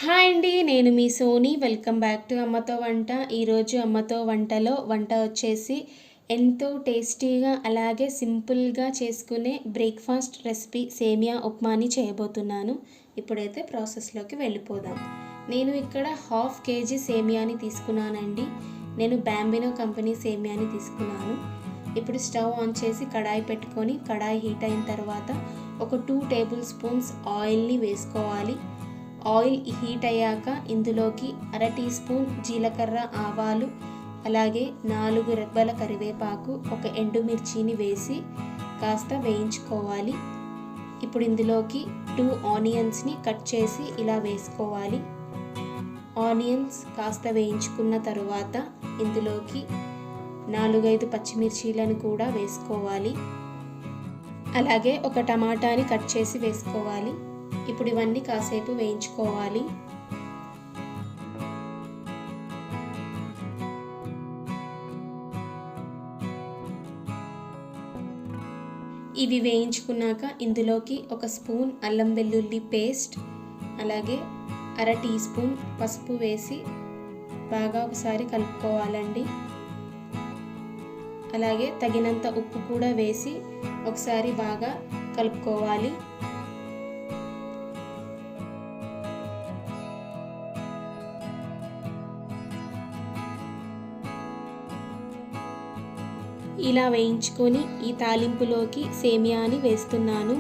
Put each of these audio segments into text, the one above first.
Hi అండి, నేను మీ Sony. Welcome back to అమ్మతో వంట. ఈరోజు అమ్మతో వంటలో వంట వచ్చేసి ఎంతో టేస్టీగా అలాగే సింపుల్గా చేసుకునే బ్రేక్ఫాస్ట్ రెసిపీ సేమియా ఉప్మాని చేయబోతున్నాను. ఇప్పుడైతే ప్రాసెస్లోకి వెళ్ళిపోదాం. నేను ఇక్కడ 1/2 kg సేమియాని తీసుకున్నానండి. నేను బాంబినో కంపెనీ సేమియాని తీసుకున్నాను. ఇప్పుడు స్టవ్ ఆన్ చేసి కడాయి పెట్టుకొని కడాయి హీట్ అయిన తర్వాత ఒక 2 టేబుల్ స్పూన్స్ ఆయిల్ని వేసుకోవాలి. ఆయిల్ హీట్ అయ్యాక ఇందులోకి 1/2 టీ స్పూన్ జీలకర్ర, ఆవాలు, అలాగే 4 రెబ్బల కరివేపాకు, ఒక ఎండుమిర్చిని వేసి కాస్త వేయించుకోవాలి. ఇప్పుడు ఇందులోకి 2 ఆనియన్స్ని కట్ చేసి ఇలా వేసుకోవాలి. ఆనియన్స్ కాస్త వేయించుకున్న తరువాత ఇందులోకి 4-5 పచ్చిమిర్చీలను కూడా వేసుకోవాలి. అలాగే ఒక టమాటాని కట్ చేసి వేసుకోవాలి. ఇప్పుడు ఇవన్నీ కాసేపు వేయించుకోవాలి. ఇవి వేయించుకున్నాక ఇందులోకి 1 స్పూన్ అల్లం వెల్లుల్లి పేస్ట్, అలాగే 1/2 టీ స్పూన్ పసుపు వేసి బాగా ఒకసారి కలుపుకోవాలండి. అలాగే తగినంత ఉప్పు కూడా వేసి ఒకసారి బాగా కలుపుకోవాలి. ఇలా వేయించుకొని ఈ తాలింపులోకి సేమియాని వేస్తున్నాను.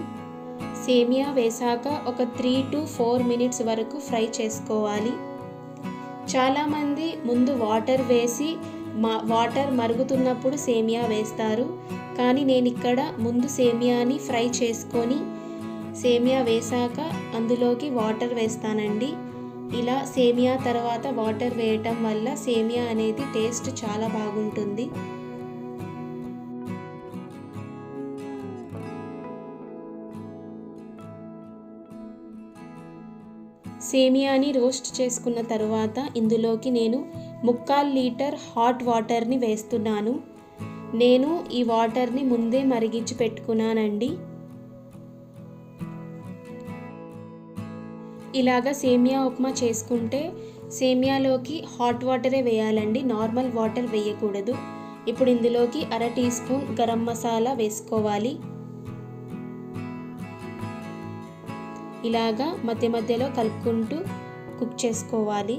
సేమియా వేసాక ఒక 3 to 4 మినిట్స్ వరకు ఫ్రై చేసుకోవాలి. చాలామంది ముందు వాటర్ వేసి వాటర్ మరుగుతున్నప్పుడు సేమియా వేస్తారు. కానీ నేను ఇక్కడ ముందు సేమియాని ఫ్రై చేసుకొని సేమియా వేసాక అందులోకి వాటర్ వేస్తానండి. ఇలా సేమియా తర్వాత వాటర్ వేయటం వల్ల సేమియా అనేది టేస్ట్ చాలా బాగుంటుంది. సేమియాని రోస్ట్ చేసుకున్న తర్వాత ఇందులోకి నేను 3/4 లీటర్ హాట్ వాటర్ని వేస్తున్నాను. నేను ఈ వాటర్ని ముందే మరిగించి పెట్టుకున్నానండి. ఇలాగా సేమియా ఉప్మా చేసుకుంటే సేమియాలోకి హాట్ వాటరే వేయాలండి, నార్మల్ వాటర్ వేయకూడదు. ఇప్పుడు ఇందులోకి 1/2 టీ స్పూన్ గరం మసాలా వేసుకోవాలి. ఇలాగా మధ్య మధ్యలో కలుపుకుంటూ కుక్ చేసుకోవాలి.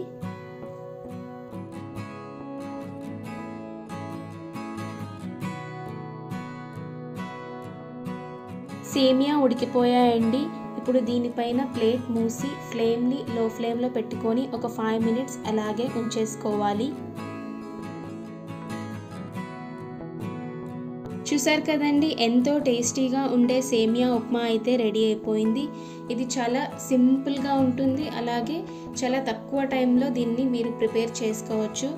సేమియా ఉడికిపోయాయండి. ఇప్పుడు దీనిపైన ప్లేట్ మూసి ఫ్లేమ్ని లో ఫ్లేమ్లో పెట్టుకొని ఒక 5 మినిట్స్ అలాగే ఉంచేసుకోవాలి. చూసారు కదండి, ఎంతో టేస్టీగా ఉండే సేమియా ఉప్మా అయితే రెడీ అయిపోయింది. ఇది చాలా సింపుల్గా ఉంటుంది, అలాగే చాలా తక్కువ టైంలో దీన్ని మీరు ప్రిపేర్ చేసుకోవచ్చు.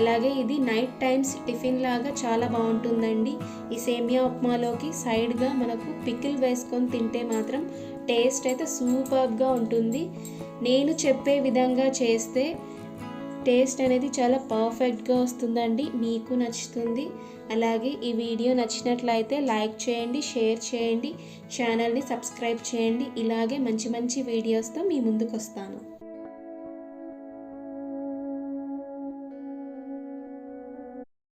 అలాగే ఇది నైట్ టైమ్స్ టిఫిన్ లాగా చాలా బాగుంటుందండి. ఈ సేమియా ఉప్మాలోకి సైడ్గా మనకు పికిల్ వేసుకొని తింటే మాత్రం టేస్ట్ అయితే సూపర్గా ఉంటుంది. నేను చెప్పే విధంగా చేస్తే టేస్ట్ అనేది చాలా పర్ఫెక్ట్గా వస్తుందండి, మీకు నచ్చుతుంది. అలాగే ఈ వీడియో నచ్చినట్లయితే లైక్ చేయండి, షేర్ చేయండి, ఛానల్ని సబ్స్క్రైబ్ చేయండి. ఇలాగే మంచి మంచి వీడియోస్తో మీ ముందుకు వస్తాను.